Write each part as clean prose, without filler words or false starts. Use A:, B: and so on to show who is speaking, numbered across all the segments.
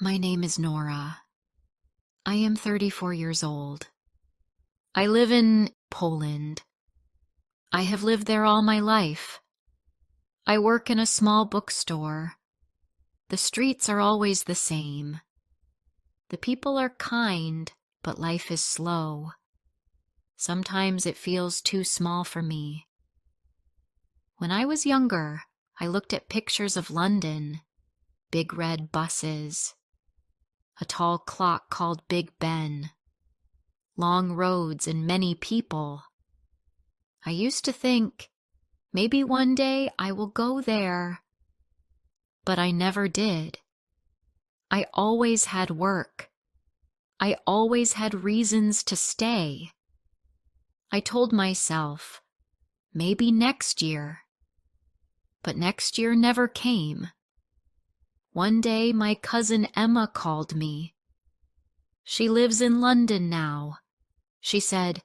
A: My name is Nora. I am 34 years old. I live in Poland. I have lived there all my life. I work in a small bookstore. The streets are always the same. The people are kind, but life is slow. Sometimes it feels too small for me. When I was younger, I looked at pictures of London, big red buses, a tall clock called Big Ben, long roads and many people. I used to think, maybe one day I will go there, but I never did. I always had work. I always had reasons to stay. I told myself, maybe next year. But next year never came. One day my cousin Emma called me. She lives in London now. She said,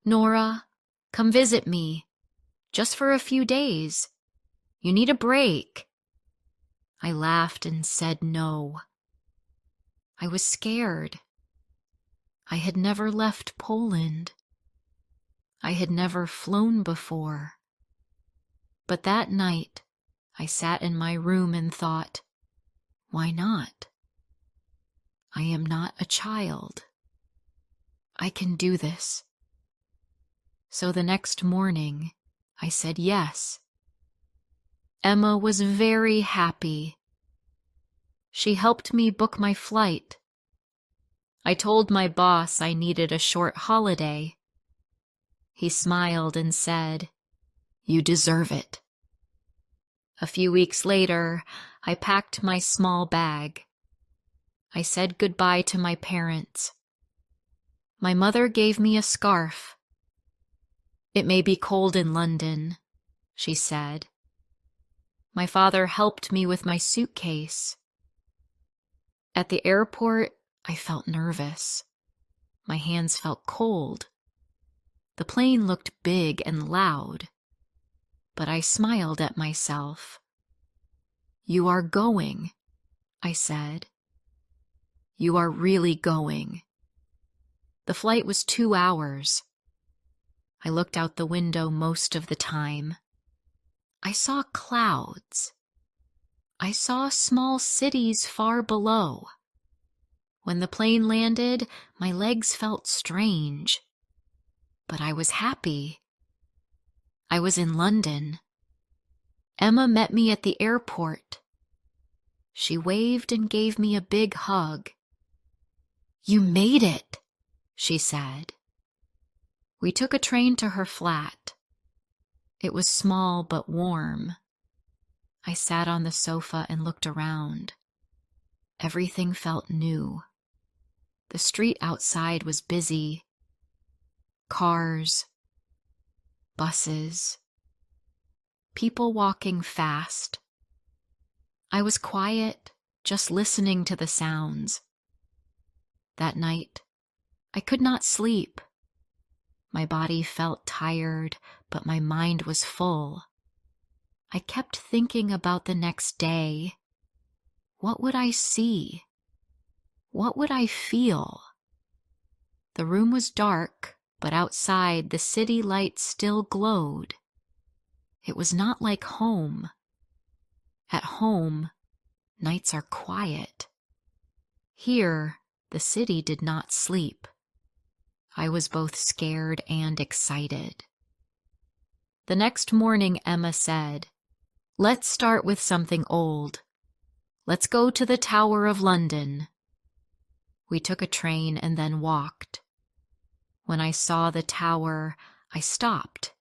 A: "Nora, come visit me, just for a few days. You need a break." I laughed and said no. I was scared. I had never left Poland. I had never flown before. But that night, I sat in my room and thought, why not? I am not a child. I can do this. So the next morning, I said yes. Emma was very happy. She helped me book my flight. I told my boss I needed a short holiday. He smiled and said, "You deserve it." A few weeks later, I packed my small bag. I said goodbye to my parents. My mother gave me a scarf. "It may be cold in London," she said. My father helped me with my suitcase. At the airport, I felt nervous. My hands felt cold. The plane looked big and loud, but I smiled at myself. "You are going," I said. "You are really going." The flight was 2 hours. I looked out the window most of the time. I saw clouds. I saw small cities far below. When the plane landed, my legs felt strange. But I was happy. I was in London. Emma met me at the airport. She waved and gave me a big hug. "You made it," she said. We took a train to her flat. It was small but warm. I sat on the sofa and looked around. Everything felt new. The street outside was busy. Cars, buses, people walking fast. I was quiet, just listening to the sounds. That night, I could not sleep. My body felt tired, but my mind was full. I kept thinking about the next day. What would I see? What would I feel? The room was dark, but outside the city lights still glowed. It was not like home. At home, nights are quiet. Here, the city did not sleep. I was both scared and excited. The next morning, Emma said, "Let's start with something old. Let's go to the Tower of London." We took a train and then walked. When I saw the tower, I stopped.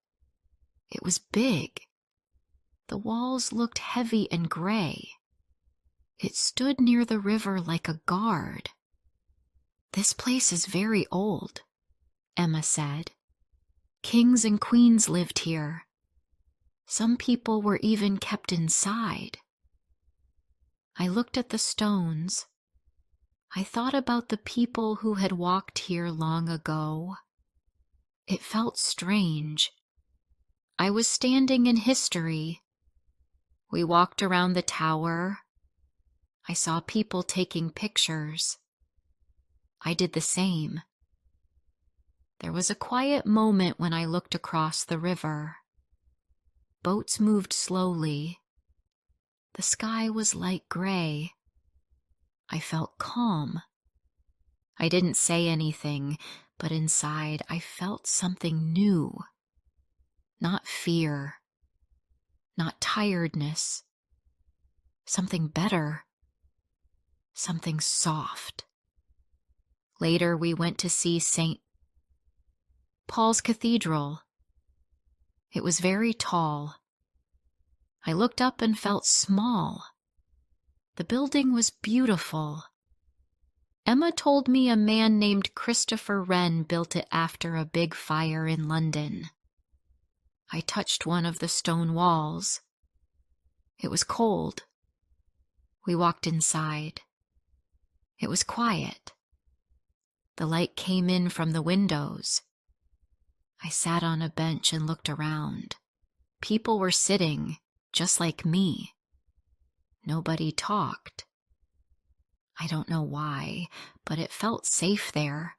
A: It was big. The walls looked heavy and gray. It stood near the river like a guard. "This place is very old," Emma said. "Kings and queens lived here. Some people were even kept inside." I looked at the stones. I thought about the people who had walked here long ago. It felt strange. I was standing in history. We walked around the tower. I saw people taking pictures. I did the same. There was a quiet moment when I looked across the river. Boats moved slowly. The sky was light gray. I felt calm. I didn't say anything, but inside I felt something new. Not fear, not tiredness. Something better. Something soft. Later we went to see St. Paul's Cathedral. It was very tall. I looked up and felt small. The building was beautiful. Emma told me a man named Christopher Wren built it after a big fire in London. I touched one of the stone walls. It was cold. We walked inside. It was quiet. The light came in from the windows. I sat on a bench and looked around. People were sitting, just like me. Nobody talked. I don't know why, but it felt safe there.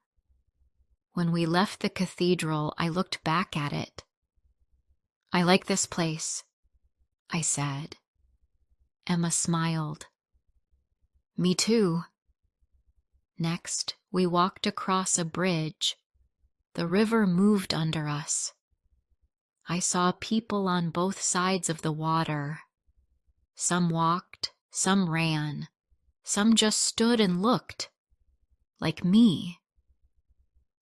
A: When we left the cathedral, I looked back at it. I like this place, I said. Emma smiled. Me too. Next, we walked across a bridge. The river moved under us. I saw people on both sides of the water. Some walked, some ran, some just stood and looked, like me.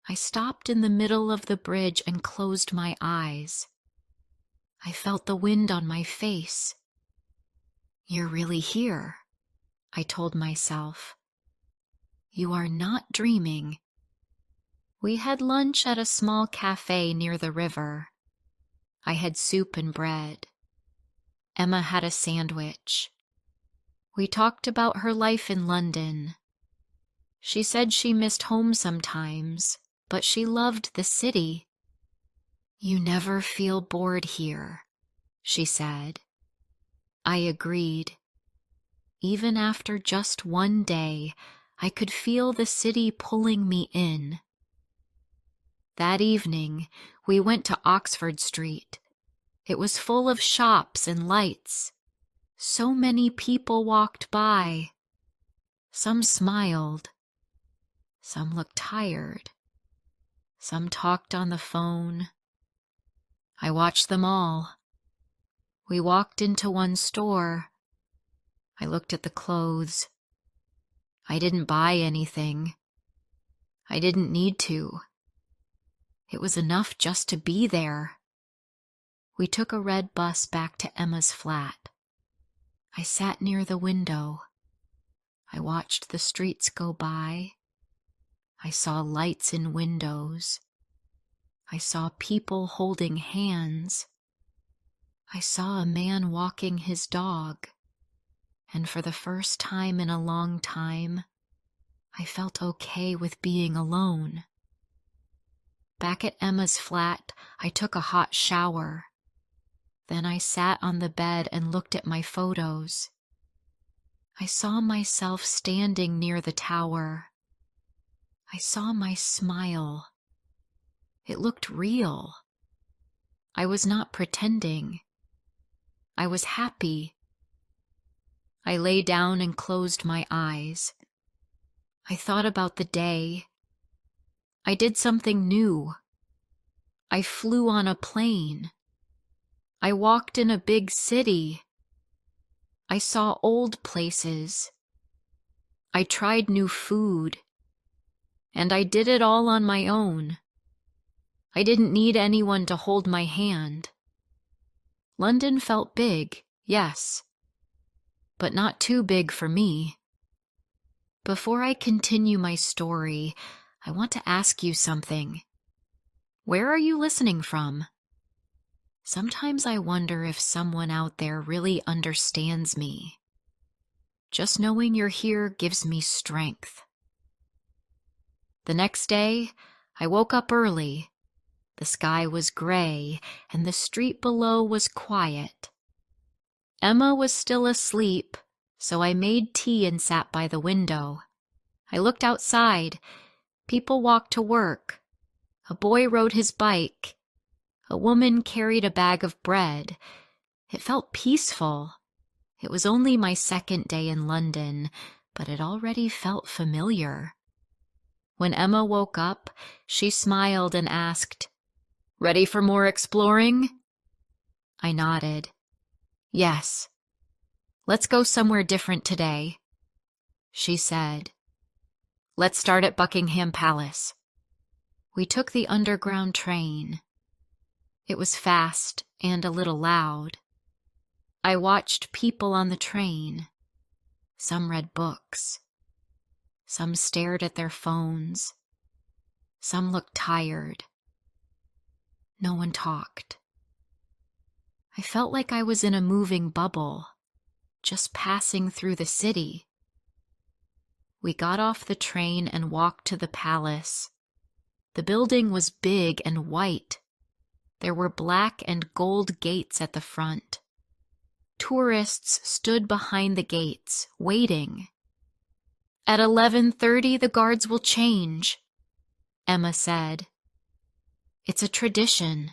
A: I stopped in the middle of the bridge and closed my eyes. I felt the wind on my face. You're really here, I told myself. You are not dreaming. We had lunch at a small cafe near the river. I had soup and bread. Emma had a sandwich. We talked about her life in London. She said she missed home sometimes, but she loved the city. You never feel bored here, she said. I agreed. Even after just one day, I could feel the city pulling me in. That evening, we went to Oxford Street. It was full of shops and lights. So many people walked by. Some smiled. Some looked tired. Some talked on the phone. I watched them all. We walked into one store. I looked at the clothes. I didn't buy anything. I didn't need to. It was enough just to be there. We took a red bus back to Emma's flat. I sat near the window. I watched the streets go by. I saw lights in windows. I saw people holding hands. I saw a man walking his dog. And for the first time in a long time, I felt okay with being alone. Back at Emma's flat, I took a hot shower. Then I sat on the bed and looked at my photos. I saw myself standing near the tower. I saw my smile. It looked real. I was not pretending. I was happy. I lay down and closed my eyes. I thought about the day. I did something new. I flew on a plane. I walked in a big city. I saw old places. I tried new food. And I did it all on my own. I didn't need anyone to hold my hand. London felt big, yes, but not too big for me. Before I continue my story, I want to ask you something. Where are you listening from? Sometimes I wonder if someone out there really understands me. Just knowing you're here gives me strength. The next day, I woke up early. The sky was gray, and the street below was quiet. Emma was still asleep, So I made tea and sat by the window. I looked outside. People walked to work. A boy rode his bike. A woman carried a bag of bread. It felt peaceful. It was only my second day in London, but it already felt familiar. When Emma woke up, she smiled and asked, "Ready for more exploring?" I nodded. "Yes. Let's go somewhere different today." She said, "Let's start at Buckingham Palace." We took the underground train. It was fast and a little loud. I watched people on the train. Some read books. Some stared at their phones. Some looked tired. No one talked. I felt like I was in a moving bubble, just passing through the city. We got off the train and walked to the palace. The building was big and white. There were black and gold gates at the front. Tourists stood behind the gates, waiting. "At 11:30, the guards will change," Emma said. "It's a tradition."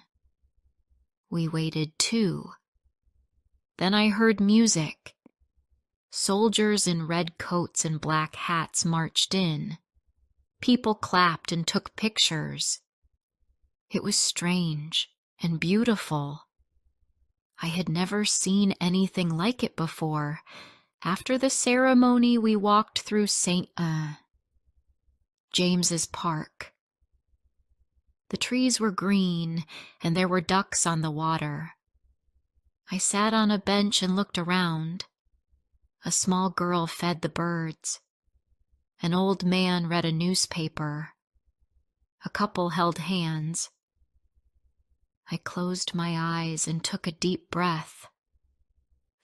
A: We waited too. Then I heard music. Soldiers in red coats and black hats marched in. People clapped and took pictures. It was strange and beautiful. I had never seen anything like it before. After the ceremony, we walked through St. James's Park. The trees were green, and there were ducks on the water. I sat on a bench and looked around. A small girl fed the birds. An old man read a newspaper. A couple held hands. I closed my eyes and took a deep breath.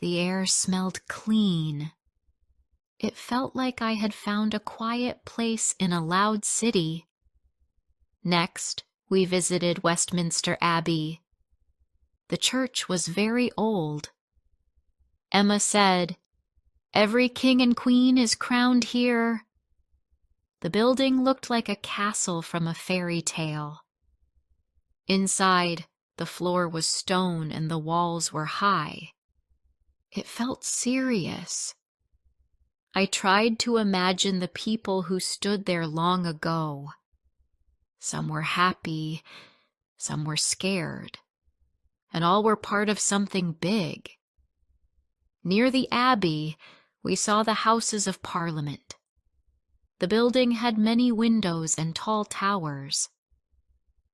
A: The air smelled clean. It felt like I had found a quiet place in a loud city. Next, we visited Westminster Abbey. The church was very old. Emma said, "Every king and queen is crowned here." The building looked like a castle from a fairy tale. Inside, the floor was stone and the walls were high. It felt serious. I tried to imagine the people who stood there long ago. Some were happy, some were scared, and all were part of something big. Near the Abbey, we saw the Houses of Parliament. The building had many windows and tall towers.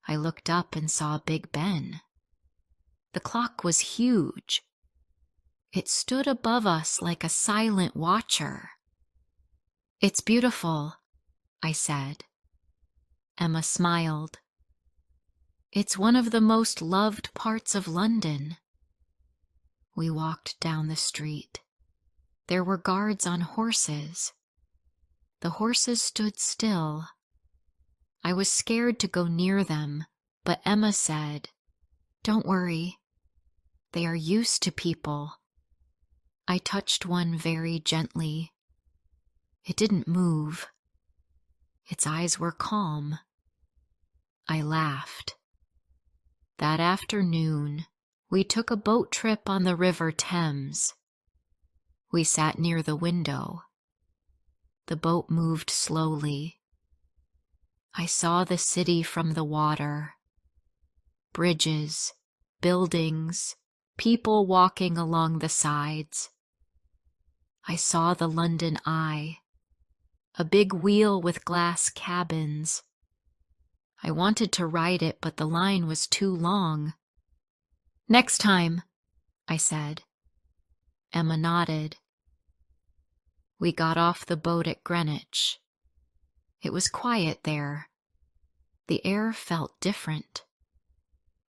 A: I looked up and saw Big Ben. The clock was huge. It stood above us like a silent watcher. "It's beautiful," I said. Emma smiled. "It's one of the most loved parts of London." We walked down the street. There were guards on horses. The horses stood still. I was scared to go near them, but Emma said, "Don't worry. They are used to people." I touched one very gently. It didn't move. Its eyes were calm. I laughed. That afternoon, we took a boat trip on the River Thames. We sat near the window. The boat moved slowly. I saw the city from the water. Bridges, buildings, people walking along the sides. I saw the London Eye, a big wheel with glass cabins. I wanted to ride it, but the line was too long. "Next time," I said. Emma nodded. We got off the boat at Greenwich. It was quiet there. The air felt different.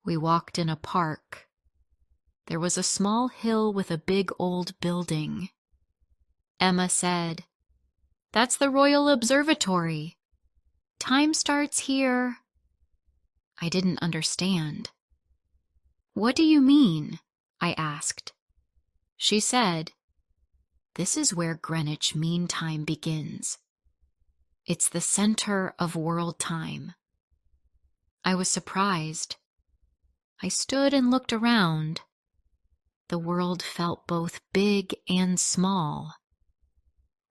A: We walked in a park. There was a small hill with a big old building. Emma said, "That's the Royal Observatory. Time starts here." I didn't understand. "What do you mean?" I asked. She said, This is where Greenwich Mean Time begins. It's the center of world time. I was surprised. I stood and looked around. The world felt both big and small.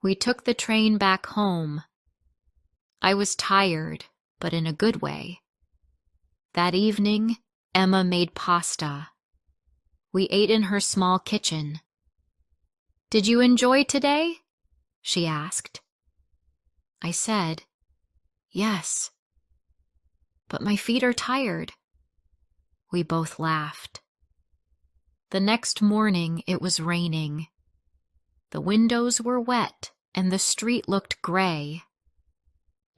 A: We took the train back home. I was tired, but in a good way. That evening, Emma made pasta. We ate in her small kitchen. "Did you enjoy today?" she asked. I said, "Yes, but my feet are tired." We both laughed. The next morning it was raining. The windows were wet and the street looked gray.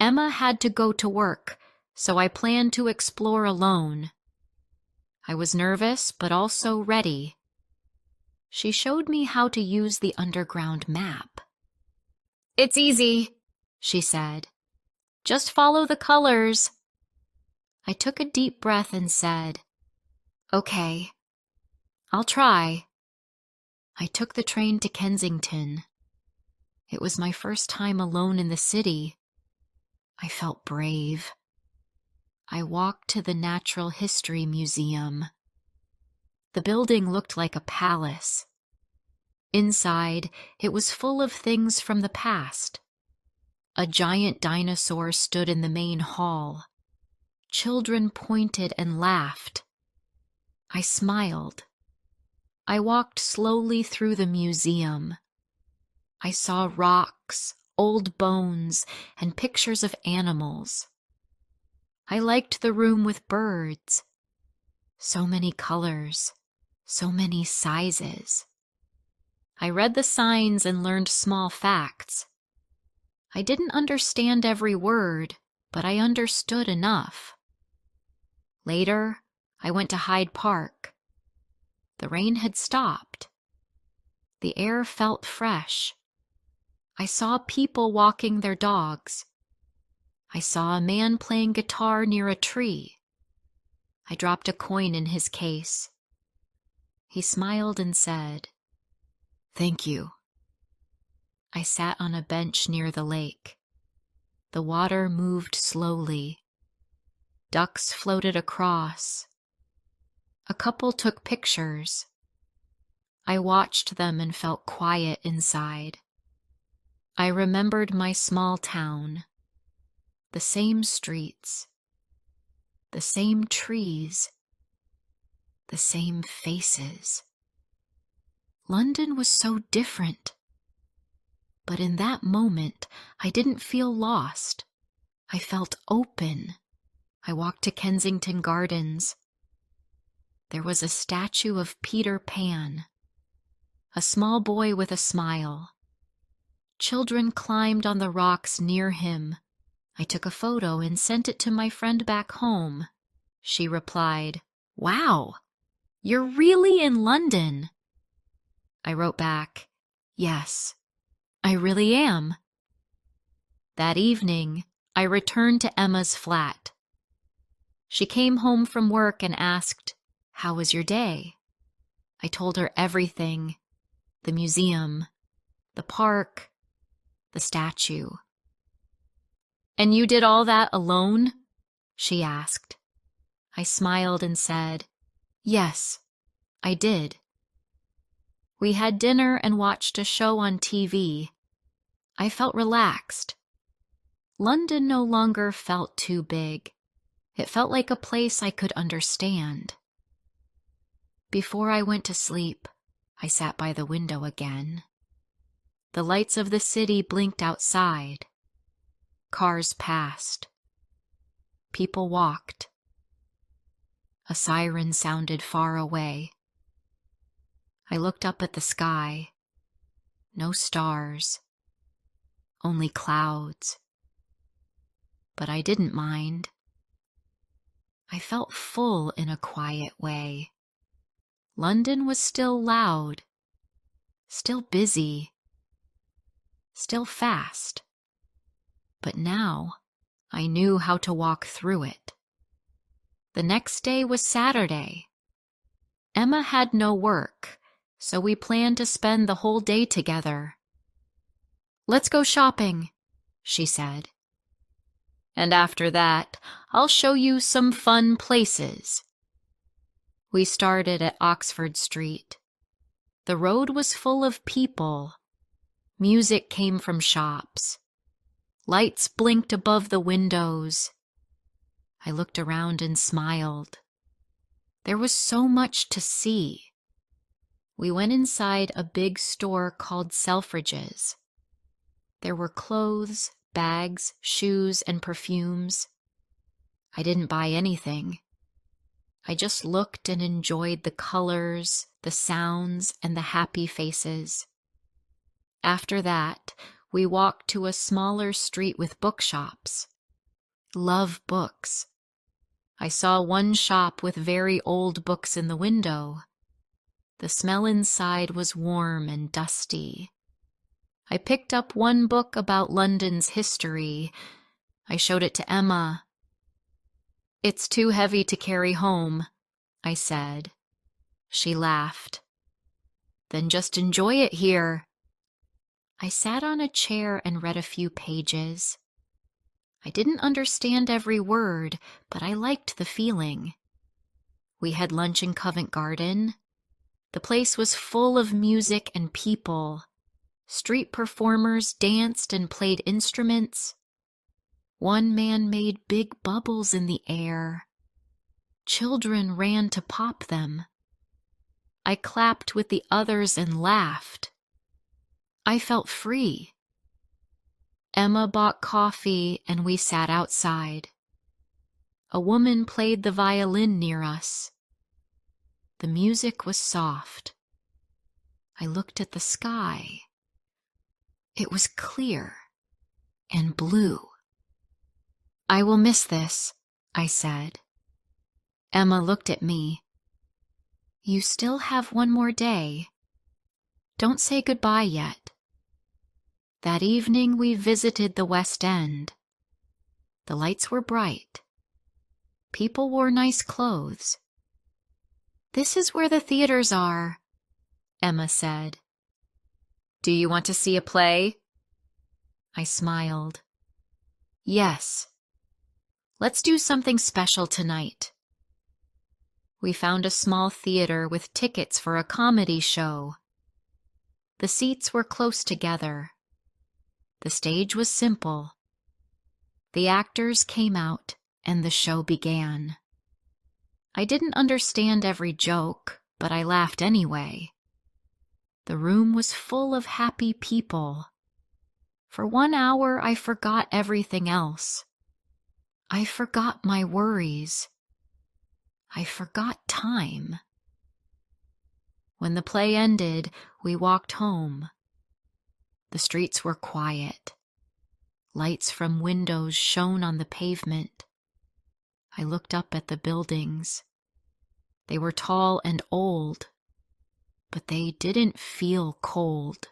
A: Emma had to go to work, so I planned to explore alone. I was nervous, but also ready. She showed me how to use the underground map. "It's easy," she said. "Just follow the colors." I took a deep breath and said, "Okay, I'll try." I took the train to Kensington. It was my first time alone in the city. I felt brave. I walked to the Natural History Museum. The building looked like a palace. Inside, it was full of things from the past. A giant dinosaur stood in the main hall. Children pointed and laughed. I smiled. I walked slowly through the museum. I saw rocks, old bones, and pictures of animals. I liked the room with birds. So many colors, so many sizes. I read the signs and learned small facts. I didn't understand every word, but I understood enough. Later, I went to Hyde Park. The rain had stopped. The air felt fresh. I saw people walking their dogs. I saw a man playing guitar near a tree. I dropped a coin in his case. He smiled and said, "Thank you." I sat on a bench near the lake. The water moved slowly. Ducks floated across. A couple took pictures. I watched them and felt quiet inside. I remembered my small town, the same streets, the same trees, the same faces. London was so different. But in that moment, I didn't feel lost. I felt open. I walked to Kensington Gardens. There was a statue of Peter Pan, a small boy with a smile. Children climbed on the rocks near him. I took a photo and sent it to my friend back home. She replied, "Wow, you're really in London." I wrote back, "Yes, I really am." That evening, I returned to Emma's flat. She came home from work and asked, "How was your day?" I told her everything: the museum, the park, the statue. "And you did all that alone?" she asked. I smiled and said, "Yes, I did." We had dinner and watched a show on TV. I felt relaxed. London no longer felt too big. It felt like a place I could understand. Before I went to sleep, I sat by the window again. The lights of the city blinked outside. Cars passed. People walked. A siren sounded far away. I looked up at the sky. No stars. Only clouds. But I didn't mind. I felt full in a quiet way. London was still loud, still busy, still fast. But now I knew how to walk through it. The next day was Saturday. Emma had no work, so we planned to spend the whole day together. "Let's go shopping," she said. "And after that, I'll show you some fun places." We started at Oxford Street. The road was full of people. Music came from shops. Lights blinked above the windows. I looked around and smiled. There was so much to see. We went inside a big store called Selfridge's. There were clothes, bags, shoes, and perfumes. I didn't buy anything. I just looked and enjoyed the colors, the sounds, and the happy faces. After that, we walked to a smaller street with bookshops. Love books. I saw one shop with very old books in the window. The smell inside was warm and dusty. I picked up one book about London's history. I showed it to Emma. "It's too heavy to carry home," I said. She laughed. "Then just enjoy it here." I sat on a chair and read a few pages. I didn't understand every word, but I liked the feeling. We had lunch in Covent Garden. The place was full of music and people. Street performers danced and played instruments. One man made big bubbles in the air. Children ran to pop them. I clapped with the others and laughed. I felt free. Emma bought coffee and we sat outside. A woman played the violin near us. The music was soft. I looked at the sky. It was clear and blue. "I will miss this," I said. Emma looked at me. "You still have one more day. Don't say goodbye yet." That evening we visited the West End. The lights were bright. People wore nice clothes. "This is where the theaters are," Emma said. "Do you want to see a play?" I smiled. "Yes. Let's do something special tonight." We found a small theater with tickets for a comedy show. The seats were close together. The stage was simple. The actors came out and the show began. I didn't understand every joke, but I laughed anyway. The room was full of happy people. For 1 hour, I forgot everything else. I forgot my worries. I forgot time. When the play ended, we walked home. The streets were quiet. Lights from windows shone on the pavement. I looked up at the buildings. They were tall and old, but they didn't feel cold.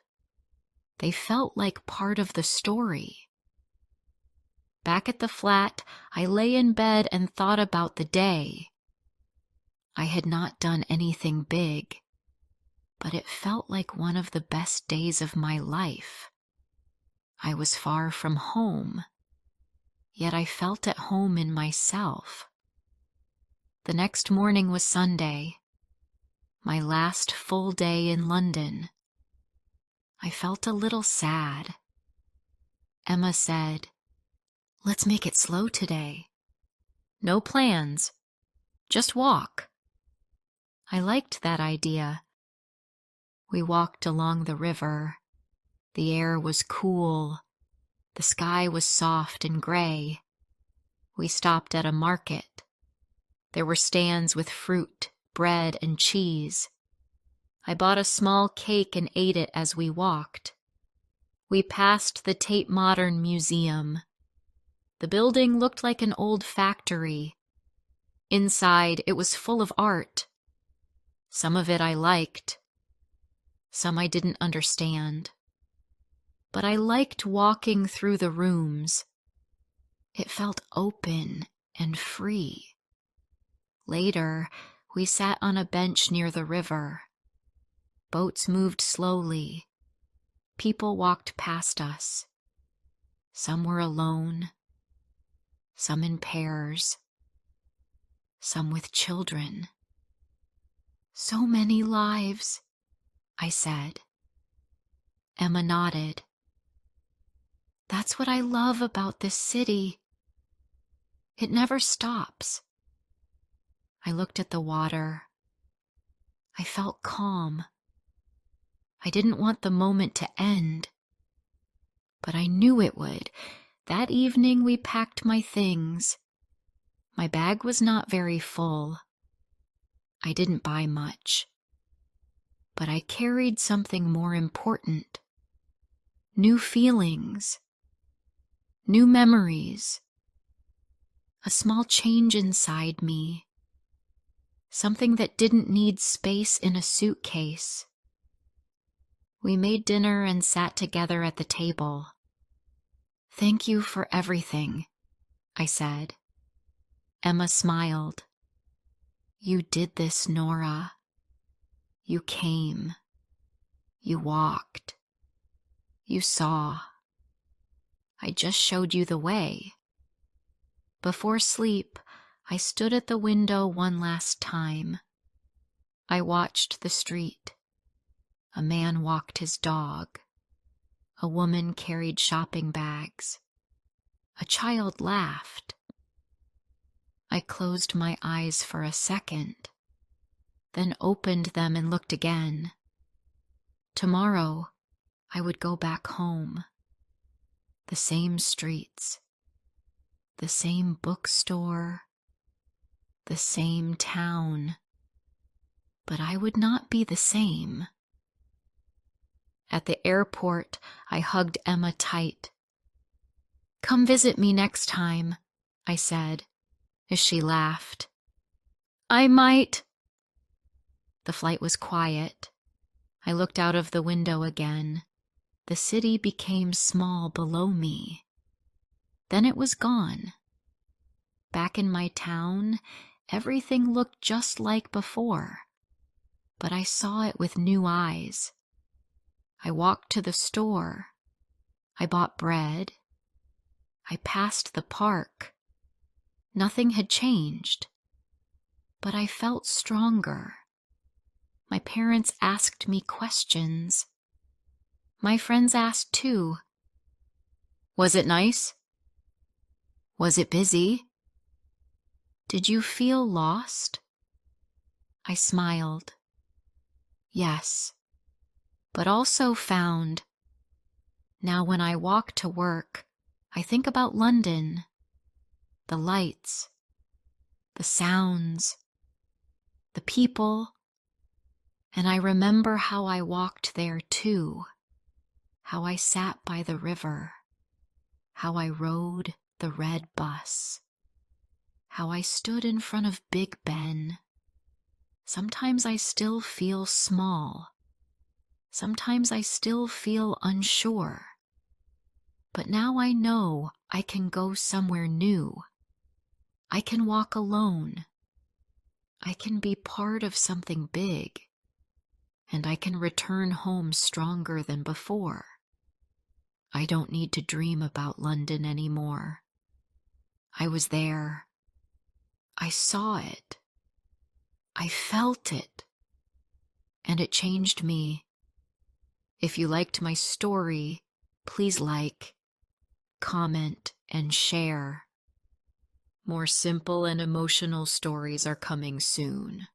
A: They felt like part of the story. Back at the flat, I lay in bed and thought about the day. I had not done anything big, but it felt like one of the best days of my life. I was far from home, yet I felt at home in myself. The next morning was Sunday, my last full day in London. I felt a little sad. Emma said, "Let's make it slow today. No plans, just walk." I liked that idea. We walked along the river. The air was cool. The sky was soft and gray. We stopped at a market. There were stands with fruit, bread, and cheese. I bought a small cake and ate it as we walked. We passed the Tate Modern Museum. The building looked like an old factory. Inside, it was full of art. Some of it I liked. Some I didn't understand. But I liked walking through the rooms. It felt open and free. Later, we sat on a bench near the river. Boats moved slowly. People walked past us. Some were alone, some in pairs, some with children. So many lives, I said. Emma nodded. That's what I love about this city. It never stops. I looked at the water. I felt calm. I didn't want the moment to end, but I knew it would. That evening we packed my things. My bag was not very full. I didn't buy much, but I carried something more important. New feelings, new memories, a small change inside me, something that didn't need space in a suitcase. We made dinner and sat together at the table. Thank you for everything, I said. Emma smiled. You did this, Nora. You came. You walked. You saw. I just showed you the way. Before sleep, I stood at the window one last time. I watched the street. A man walked his dog. A woman carried shopping bags. A child laughed. I closed my eyes for a second, then opened them and looked again. Tomorrow, I would go back home. The same streets, the same bookstore, the same town. But I would not be the same. At the airport, I hugged Emma tight. Come visit me next time, I said, as she laughed. I might. The flight was quiet. I looked out of the window again. The city became small below me. Then it was gone. Back in my town, everything looked just like before, but I saw it with new eyes. I walked to the store. I bought bread. I passed the park. Nothing had changed, but I felt stronger. My parents asked me questions. My friends asked too. Was it nice? Was it busy? Did you feel lost? I smiled. Yes, but also found. Now when I walk to work, I think about London, the lights, the sounds, the people, and I remember how I walked there too, how I sat by the river, how I rode the red bus, how I stood in front of Big Ben. Sometimes I still feel small. Sometimes I still feel unsure. But now I know I can go somewhere new. I can walk alone. I can be part of something big. And I can return home stronger than before. I don't need to dream about London anymore. I was there. I saw it. I felt it. And it changed me. If you liked my story, please like, comment, and share. More simple and emotional stories are coming soon.